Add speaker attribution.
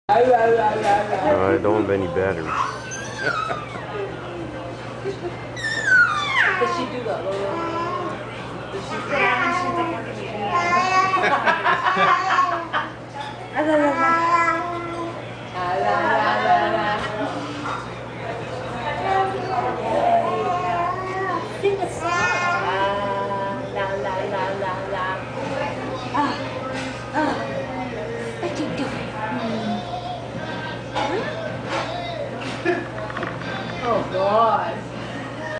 Speaker 1: I don't have any batteries.
Speaker 2: Does she do that? Does she say